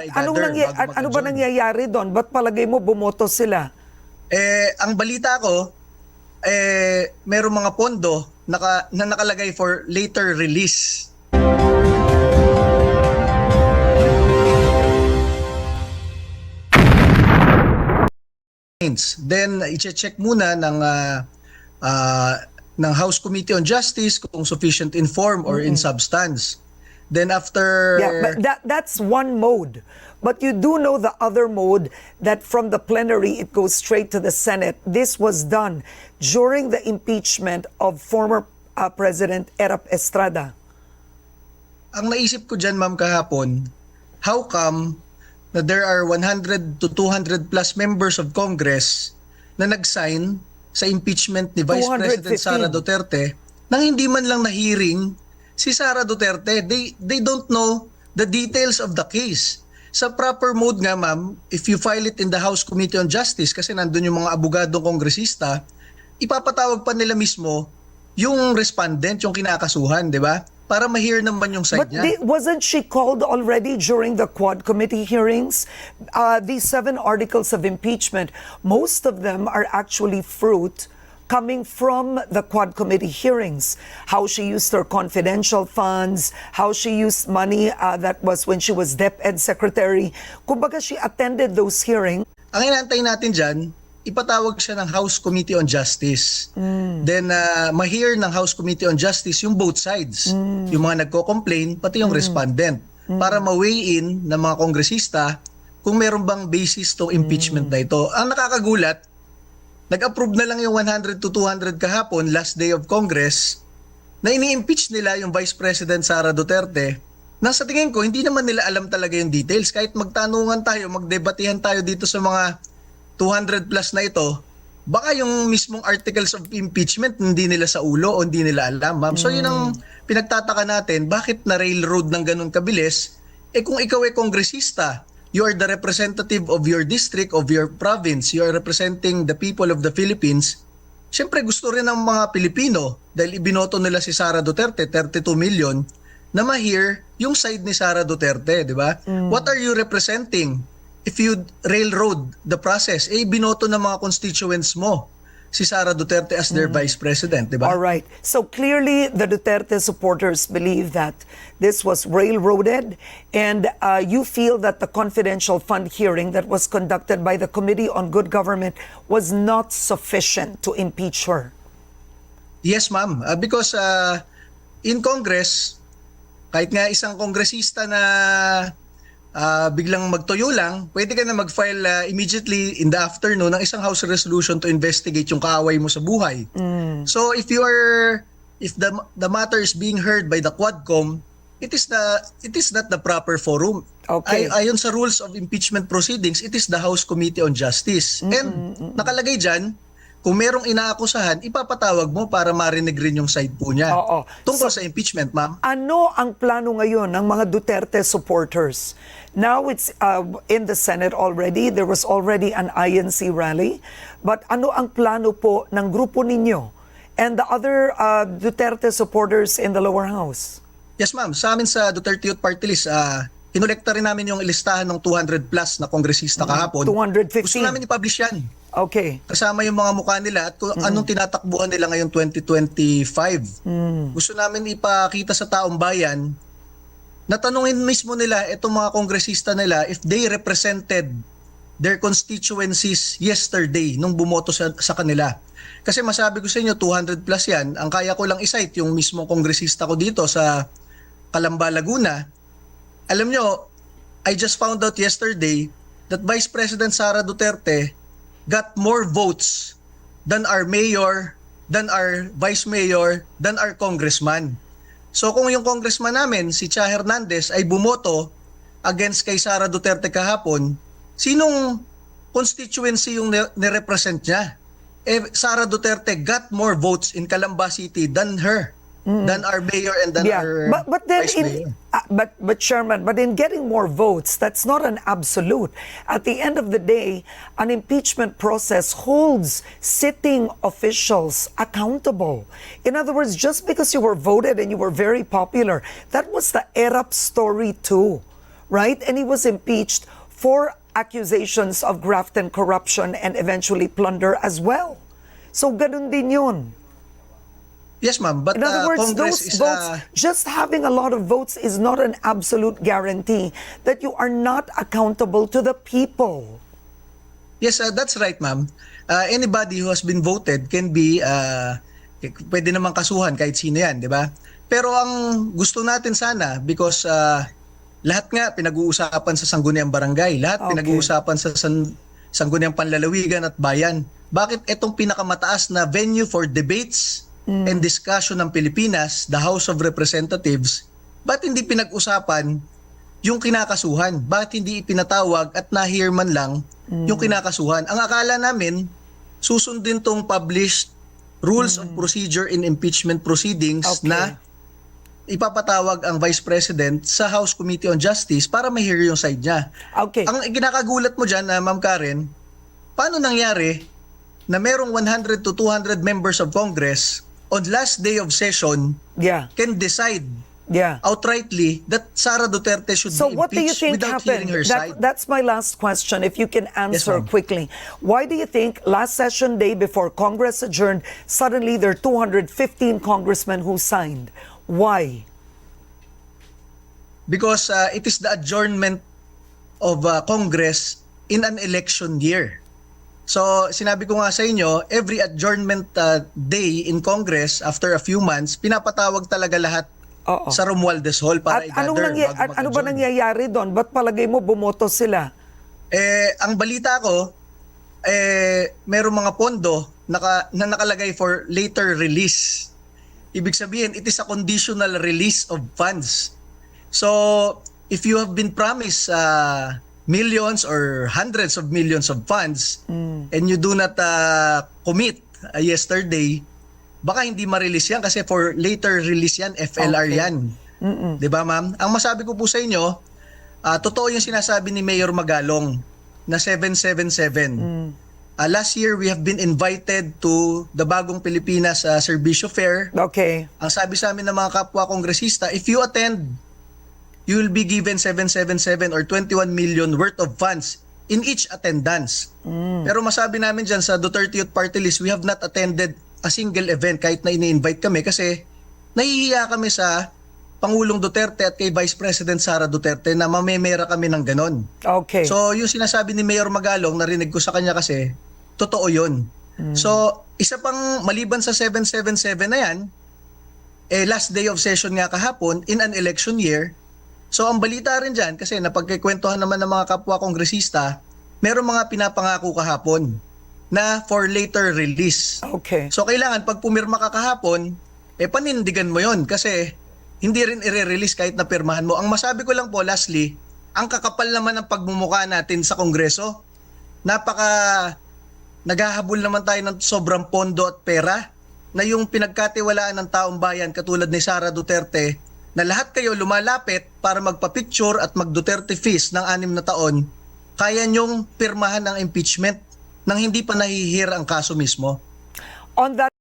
Ano ba nangyayari doon? Ba't palagay mo bumoto sila? Ang balita ko, merong mga pondo na nakalagay for later release. Then i-check muna ng House Committee on Justice kung sufficient in form or in substance. Then after... Yeah, but that's one mode. But you do know the other mode, that from the plenary, it goes straight to the Senate. This was done during the impeachment of former President Erap Estrada. Ang naisip ko dyan, ma'am, kahapon, how come na there are 100 to 200 plus members of Congress na nag-sign sa impeachment ni Vice President Sara Duterte nang hindi man lang na-hearing si Sara Duterte? They don't know the details of the case. Sa proper mode nga, ma'am, if you file it in the House Committee on Justice, kasi nandun yung mga abogadong kongresista, ipapatawag pa nila mismo yung respondent, yung kinakasuhan, di ba? Para ma-hear naman yung side niya. But wasn't she called already during the Quad Committee hearings? These 7 articles of impeachment, most of them are actually fruit coming from the Quad Committee hearings. How she used her confidential funds, how she used money that was when she was DepEd Secretary. Kumbaga, she attended those hearings. Ang inaantay natin dyan, ipatawag siya ng House Committee on Justice. Then ma-hear ng House Committee on Justice yung both sides. Yung mga nagko-complain, pati yung respondent. Para ma-weigh in ng mga kongresista kung meron bang basis tong impeachment na ito. Ang nakakagulat, nag-approve na lang yung 100 to 200 kahapon, last day of Congress, na ini-impeach nila yung Vice President Sara Duterte. Na sa tingin ko, hindi naman nila alam talaga yung details. Kahit magtanungan tayo, magdebatihan tayo dito sa mga 200 plus na ito, baka yung mismong articles of impeachment hindi nila sa ulo o hindi nila alam, ma'am. So yun ang pinagtataka natin, bakit na railroad ng ganun kabilis? Kung ikaw ay kongresista, you are the representative of your district, of your province, you are representing the people of the Philippines, syempre gusto rin ng mga Pilipino, dahil ibinoto nila si Sara Duterte, 32 million, na ma-hear yung side ni Sara Duterte, di ba? What are you representing? If you railroad the process, binoto ng mga constituents mo si Sara Duterte as their vice president, di ba? All right. So clearly, the Duterte supporters believe that this was railroaded, and you feel that the confidential fund hearing that was conducted by the Committee on Good Government was not sufficient to impeach her. Yes, ma'am. Because in Congress, kahit nga isang kongresista na biglang magtoyo lang, pwede ka na mag-file immediately in the afternoon ng isang House resolution to investigate yung kaaway mo sa buhay. So if the matter is being heard by the Quadcom, it is not the proper forum. Okay. Ayon sa rules of impeachment proceedings, it is the House Committee on Justice. And nakalagay dyan, kung merong inaakusahan, ipapatawag mo para marinig rin yung side po niya. Oo. Tungkol sa impeachment, ma'am. Ano ang plano ngayon ng mga Duterte supporters? Now it's in the Senate already. There was already an INC rally. But ano ang plano po ng grupo ninyo and the other Duterte supporters in the lower house? Yes, ma'am. Sa amin sa Duterte Youth Party List, kinolekta rin namin yung listahan ng 200 plus na kongresista kahapon. 215. Gusto namin i-publish yan. Okay. Kasama yung mga mukha nila at kung anong tinatakbuhan nila ngayong 2025. Gusto namin ipakita sa taong bayan na tanungin mismo nila itong mga kongresista nila if they represented their constituencies yesterday nung bumoto sa kanila. Kasi masabi ko sa inyo, 200 plus yan. Ang kaya ko lang isite yung mismong kongresista ko dito sa Calamba, Laguna. Alam nyo, I just found out yesterday that Vice President Sara Duterte got more votes than our mayor, than our vice mayor, than our congressman. So kung yung congressman namin, si Cha Hernandez, ay bumoto against kay Sara Duterte kahapon, sinong constituency yung nirepresent niya? Sara Duterte got more votes in Calamba City than her, than our mayor and than our but then vice mayor. But Chairman, but in getting more votes, that's not an absolute. At the end of the day, an impeachment process holds sitting officials accountable. In other words, just because you were voted and you were very popular, that was the ERAP story too. right? And he was impeached for accusations of graft and corruption and eventually plunder as well. So ganun din yun. Yes, ma'am. But In other words, Congress those is votes, just having a lot of votes is not an absolute guarantee that you are not accountable to the people. Yes, that's right, ma'am. Anybody who has been voted can be, pwede namang kasuhan kahit sino yan, di ba? Pero ang gusto natin sana, because lahat nga pinag-uusapan sa Sangguniang Barangay, lahat Okay. pinag-uusapan sa Sangguniang Panlalawigan at Bayan. Bakit itong pinakamataas na venue for debates and discussion ng Pilipinas, the House of Representatives, ba't hindi pinag-usapan yung kinakasuhan? Bakit hindi ipinatawag at na-hear man lang yung kinakasuhan? Ang akala namin, susundin tong published rules of procedure in impeachment proceedings Okay. na ipapatawag ang Vice President sa House Committee on Justice para ma-hear yung side niya. Okay. Ang kinakagulat mo dyan, Ma'am Karen, paano nangyari na merong 100 to 200 members of Congress on last day of session Yeah. can decide Yeah. outrightly that Sara Duterte should So be what do you impeached think without happened? hearing her side? That's my last question, if you can answer ma'am. quickly. Why do you think last session day before Congress adjourned, suddenly there are 215 congressmen who signed? Why? Because it is the adjournment of Congress in an election year. So sinabi ko nga sa inyo, every adjournment day in Congress after a few months, pinapatawag talaga lahat Oo. sa Romualdez Hall para At i-gather bago ano ba mag-adjourn. nangyayari doon? Ba't palagay mo bumoto sila? Ang balita ko, merong mga pondo na nakalagay for later release. Ibig sabihin, it is a conditional release of funds. So, if you have been promised millions or hundreds of millions of funds and you do not commit yesterday, baka hindi ma-release yan kasi for later release yan, FLR Okay. yan. 'Di ba, ma'am? Ang masabi ko po sa inyo, totoo yung sinasabi ni Mayor Magalong na 777. Last year, we have been invited to the Bagong Pilipinas Serbisyo Fair. Okay. Ang sabi sa amin ng mga kapwa kongresista, if you attend, you will be given 777 or 21 million worth of funds in each attendance. Pero masabi namin dyan sa Duterte Youth Party List, we have not attended a single event kahit na ini-invite kami kasi nahihiya kami sa Pangulong Duterte at kay Vice President Sara Duterte na mamemera kami ng ganon. Okay. So yung sinasabi ni Mayor Magalong, narinig ko sa kanya kasi, totoo yun. So isa pang maliban sa 777 na yan, last day of session nga kahapon in an election year. So ang balita rin dyan, kasi napagkikwentuhan naman ng mga kapwa kongresista, meron mga pinapangako kahapon na for later release. Okay. So kailangan pag pumirma ka kahapon, panindigan mo yon kasi hindi rin i-release kahit na pirmahan mo. Ang masabi ko lang po lastly, ang kakapal naman ng pagmumukha natin sa Kongreso. Naghahabol naman tayo ng sobrang pondo at pera na yung pinagkatiwalaan ng taong bayan katulad ni Sara Duterte na lahat kayo lumalapit para magpa-picture at mag-Duterte feast ng 6 na taon, kaya nyong pirmahan ng impeachment nang hindi pa nahihir ang kaso mismo. On that